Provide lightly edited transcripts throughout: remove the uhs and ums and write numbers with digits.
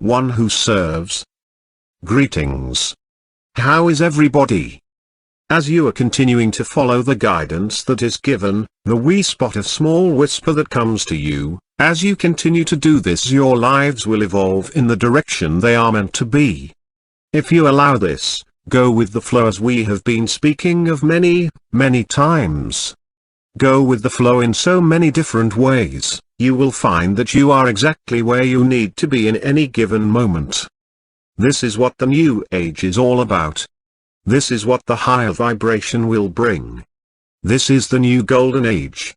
one who serves. Greetings. How is everybody? As you are continuing to follow the guidance that is given, the wee spot of small whisper that comes to you, as you continue to do this, your lives will evolve in the direction they are meant to be. If you allow this, go with the flow, as we have been speaking of many, many times. Go with the flow in so many different ways, you will find that you are exactly where you need to be in any given moment. This is what the new age is all about. This is what the higher vibration will bring. This is the new golden age.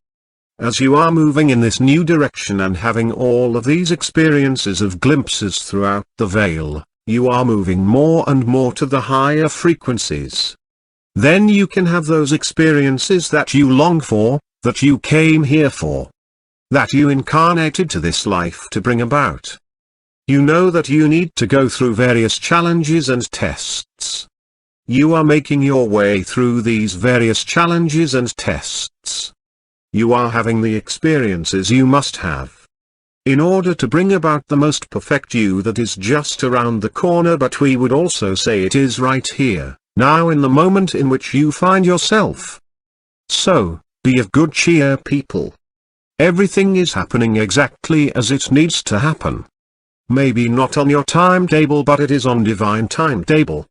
As you are moving in this new direction and having all of these experiences of glimpses throughout the veil, you are moving more and more to the higher frequencies. Then you can have those experiences that you long for, that you came here for, that you incarnated to this life to bring about. You know that you need to go through various challenges and tests. You are making your way through these various challenges and tests. You are having the experiences you must have in order to bring about the most perfect you that is just around the corner, but we would also say it is right here, now, in the moment in which you find yourself. So, be of good cheer, people. Everything is happening exactly as it needs to happen. Maybe not on your timetable, but it is on divine timetable.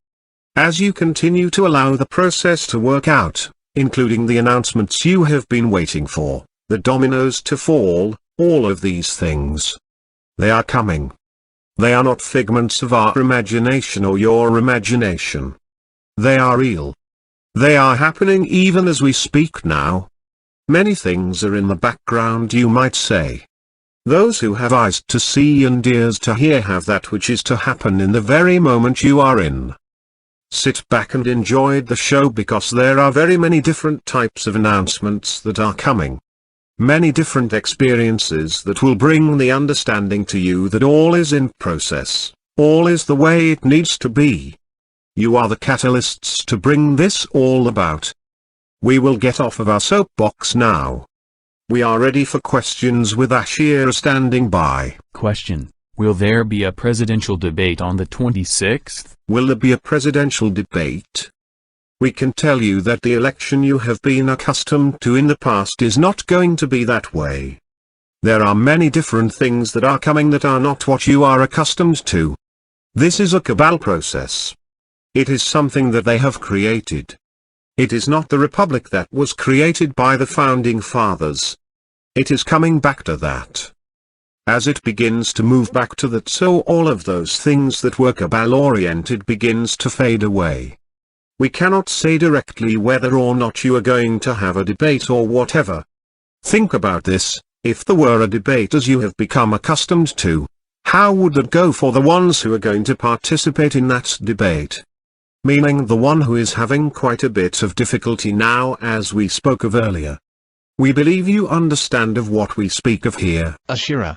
As you continue to allow the process to work out, including the announcements you have been waiting for, the dominoes to fall, all of these things. They are coming. They are not figments of our imagination or your imagination. They are real. They are happening even as we speak now. Many things are in the background, you might say. Those who have eyes to see and ears to hear have that which is to happen in the very moment you are in. Sit back and enjoy the show, because there are very many different types of announcements that are coming. Many different experiences that will bring the understanding to you that all is in process, all is the way it needs to be. You are the catalysts to bring this all about. We will get off of our soapbox now. We are ready for questions with Ashira standing by. Question: will there be a presidential debate on the 26th? Will there be a presidential debate? We can tell you that the election you have been accustomed to in the past is not going to be that way. There are many different things that are coming that are not what you are accustomed to. This is a cabal process. It is something that they have created. It is not the republic that was created by the founding fathers. It is coming back to that. As it begins to move back to that, so all of those things that were cabal-oriented begins to fade away. We cannot say directly whether or not you are going to have a debate or whatever. Think about this: if there were a debate as you have become accustomed to, how would that go for the ones who are going to participate in that debate? Meaning the one who is having quite a bit of difficulty now, as we spoke of earlier. We believe you understand of what we speak of here. Ashira.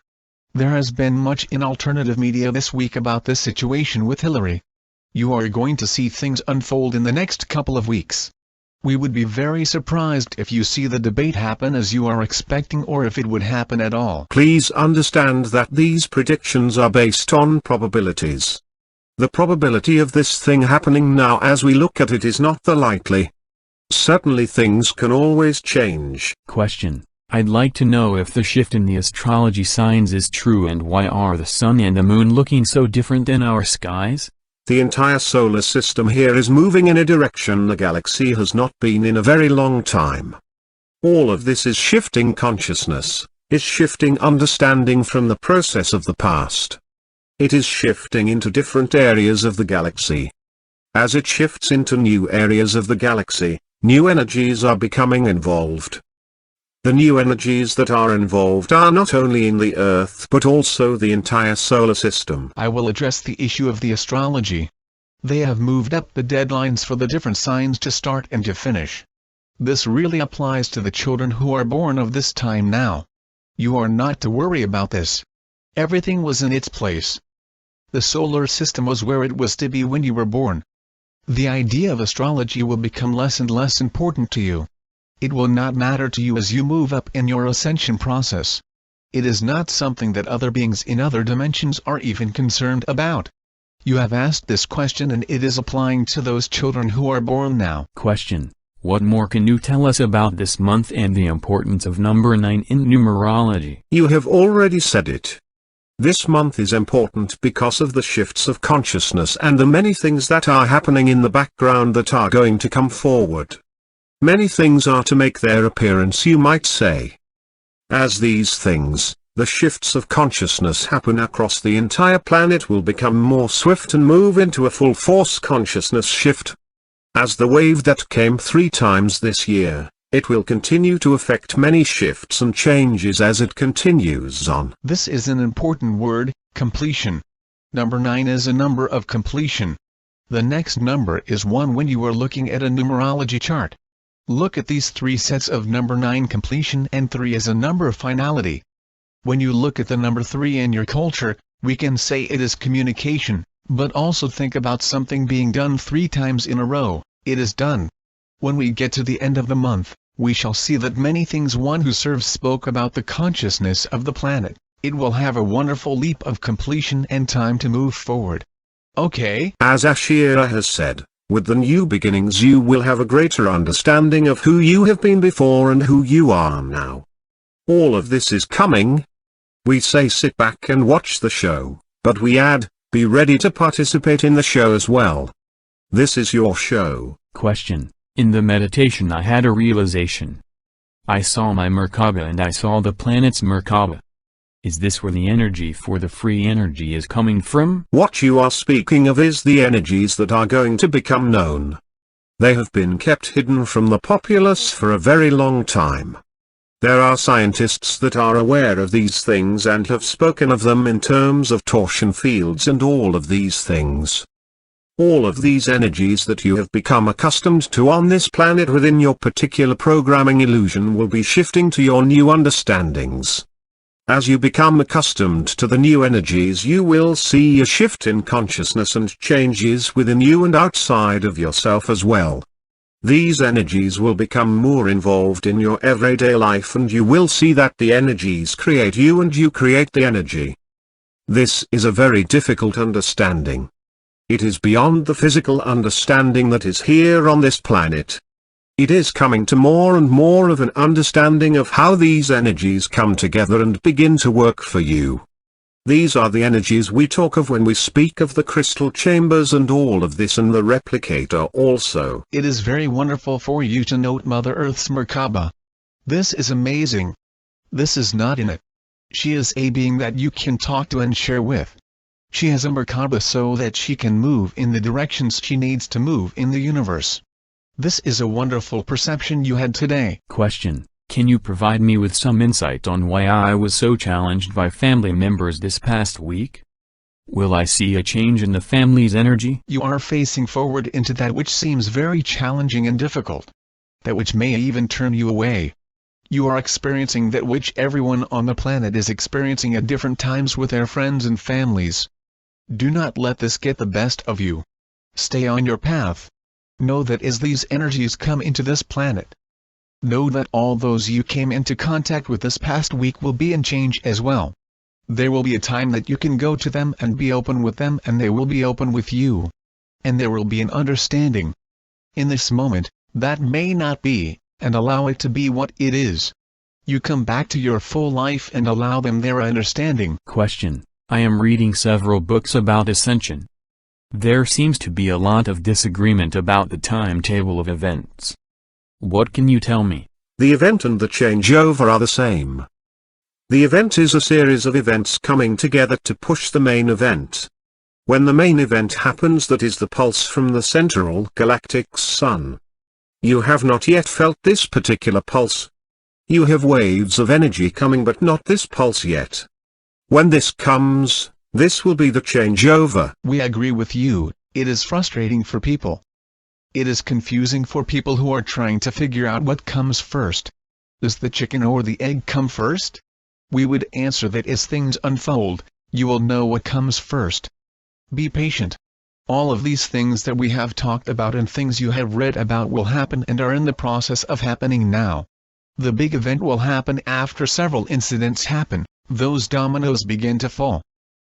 There has been much in alternative media this week about this situation with Hillary. You are going to see things unfold in the next couple of weeks. We would be very surprised if you see the debate happen as you are expecting, or if it would happen at all. Please understand that these predictions are based on probabilities. The probability of this thing happening now as we look at it is not the likely. Certainly things can always change. Question: I'd like to know if the shift in the astrology signs is true, and why are the sun and the moon looking so different in our skies? The entire solar system here is moving in a direction the galaxy has not been in a very long time. All of this is shifting consciousness, is shifting understanding from the process of the past. It is shifting into different areas of the galaxy. As it shifts into new areas of the galaxy, new energies are becoming involved. The new energies that are involved are not only in the Earth but also the entire solar system. I will address the issue of the astrology. They have moved up the deadlines for the different signs to start and to finish. This really applies to the children who are born of this time now. You are not to worry about this. Everything was in its place. The solar system was where it was to be when you were born. The idea of astrology will become less and less important to you. It will not matter to you as you move up in your ascension process. It is not something that other beings in other dimensions are even concerned about. You have asked this question and it is applying to those children who are born now. Question: what more can you tell us about this month and the importance of number 9 in numerology? You have already said it. This month is important because of the shifts of consciousness and the many things that are happening in the background that are going to come forward. Many things are to make their appearance, you might say. As these things, the shifts of consciousness happen across the entire planet, will become more swift and move into a full force consciousness shift. As the wave that came 3 times this year, it will continue to affect many shifts and changes as it continues on. This is an important word, completion. Number 9 is a number of completion. The next number is 1 when you are looking at a numerology chart. Look at these 3 sets of number 9 completion and 3 as a number of finality. When you look at the number 3 in your culture, we can say it is communication, but also think about something being done 3 times in a row. It is done. When we get to the end of the month, we shall see that many things one who serves spoke about the consciousness of the planet. It will have a wonderful leap of completion and time to move forward. Okay? As Ashira has said, with the new beginnings you will have a greater understanding of who you have been before and who you are now. All of this is coming. We say sit back and watch the show, but we add, be ready to participate in the show as well. This is your show. Question: in the meditation I had a realization. I saw my Merkaba and I saw the planet's Merkaba. Is this where the energy for the free energy is coming from? What you are speaking of is the energies that are going to become known. They have been kept hidden from the populace for a very long time. There are scientists that are aware of these things and have spoken of them in terms of torsion fields and all of these things. All of these energies that you have become accustomed to on this planet within your particular programming illusion will be shifting to your new understandings. As you become accustomed to the new energies, you will see a shift in consciousness and changes within you and outside of yourself as well. These energies will become more involved in your everyday life and you will see that the energies create you and you create the energy. This is a very difficult understanding. It is beyond the physical understanding that is here on this planet. It is coming to more and more of an understanding of how these energies come together and begin to work for you. These are the energies we talk of when we speak of the crystal chambers and all of this, and the replicator also. It is very wonderful for you to note Mother Earth's Merkaba. This is amazing. This is not in it. She is a being that you can talk to and share with. She has a Merkaba so that she can move in the directions she needs to move in the universe. This is a wonderful perception you had today. Question: can you provide me with some insight on why I was so challenged by family members this past week? Will I see a change in the family's energy? You are facing forward into that which seems very challenging and difficult. That which may even turn you away. You are experiencing that which everyone on the planet is experiencing at different times with their friends and families. Do not let this get the best of you. Stay on your path. Know that as these energies come into this planet, know that all those you came into contact with this past week will be in change as well. There will be a time that you can go to them and be open with them, and they will be open with you. And there will be an understanding. In this moment, that may not be, and allow it to be what it is. You come back to your full life and allow them their understanding. Question: I am reading several books about ascension. There seems to be a lot of disagreement about the timetable of events. What can you tell me? The event and the changeover are the same. The event is a series of events coming together to push the main event. When the main event happens, that is the pulse from the central galactic sun. You have not yet felt this particular pulse. You have waves of energy coming, but not this pulse yet. When this comes, this will be the changeover. We agree with you. It is frustrating for people. It is confusing for people who are trying to figure out what comes first. Does the chicken or the egg come first? We would answer that as things unfold, you will know what comes first. Be patient. All of these things that we have talked about and things you have read about will happen and are in the process of happening now. The big event will happen after several incidents happen, those dominoes begin to fall.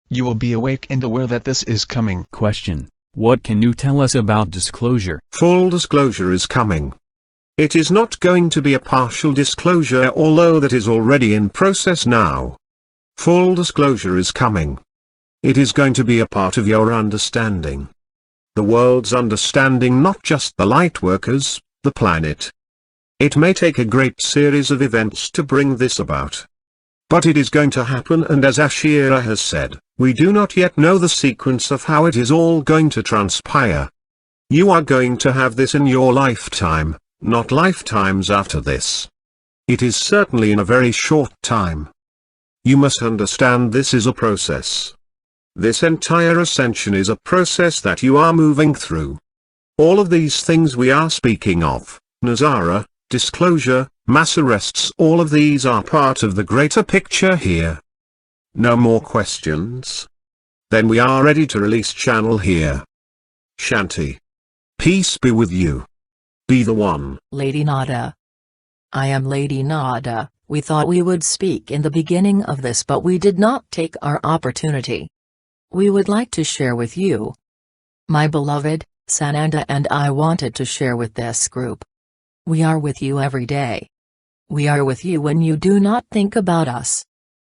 You will be awake and aware that this is coming. Question: what can you tell us about disclosure? Full disclosure is coming. It is not going to be a partial disclosure, although that is already in process now. Full disclosure is coming. It is going to be a part of your understanding. The world's understanding, not just the lightworkers, the planet. It may take a great series of events to bring this about. But it is going to happen, and as Ashira has said, we do not yet know the sequence of how it is all going to transpire. You are going to have this in your lifetime, not lifetimes after this. It is certainly in a very short time. You must understand this is a process. This entire ascension is a process that you are moving through. All of these things we are speaking of, Nazara, disclosure, mass arrests, all of these are part of the greater picture here. No more questions? Then we are ready to release channel here. Shanti. Peace be with you. Be the one. Lady Nada. I am Lady Nada. We thought we would speak in the beginning of this, but we did not take our opportunity. We would like to share with you. My beloved, Sananda and I wanted to share with this group. We are with you every day. We are with you when you do not think about us.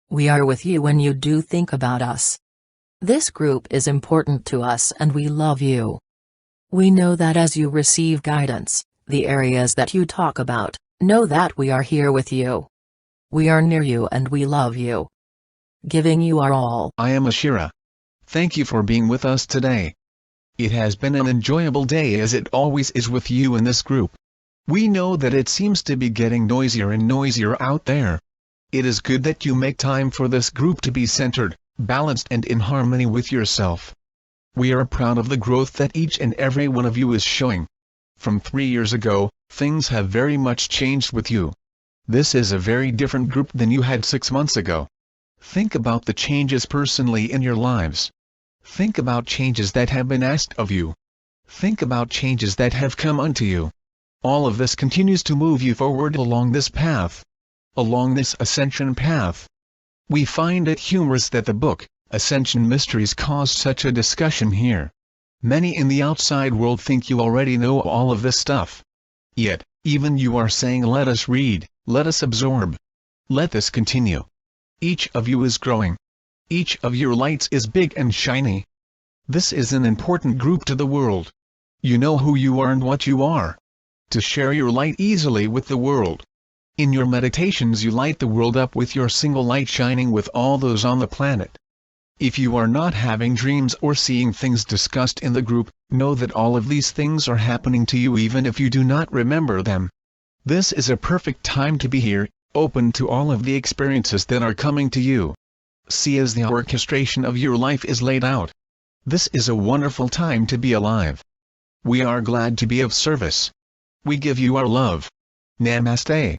We are with you when you do think about us. This group is important to us and we love you. We know that as you receive guidance, the areas that you talk about, know that we are here with you. We are near you and we love you. Giving you our all. I am Ashira. Thank you for being with us today. It has been an enjoyable day, as it always is with you in this group. We know that it seems to be getting noisier and noisier out there. It is good that you make time for this group to be centered, balanced and in harmony with yourself. We are proud of the growth that each and every one of you is showing. From 3 years ago, things have very much changed with you. This is a very different group than you had 6 months ago. Think about the changes personally in your lives. Think about changes that have been asked of you. Think about changes that have come unto you. All of this continues to move you forward along this path. Along this ascension path. We find it humorous that the book, Ascension Mysteries, caused such a discussion here. Many in the outside world think you already know all of this stuff. Yet, even you are saying, let us read, let us absorb. Let this continue. Each of you is growing. Each of your lights is big and shiny. This is an important group to the world. You know who you are and what you are. To share your light easily with the world. In your meditations you light the world up with your single light, shining with all those on the planet. If you are not having dreams or seeing things discussed in the group, know that all of these things are happening to you even if you do not remember them. This is a perfect time to be here, open to all of the experiences that are coming to you. See as the orchestration of your life is laid out. This is a wonderful time to be alive. We are glad to be of service. We give you our love. Namaste.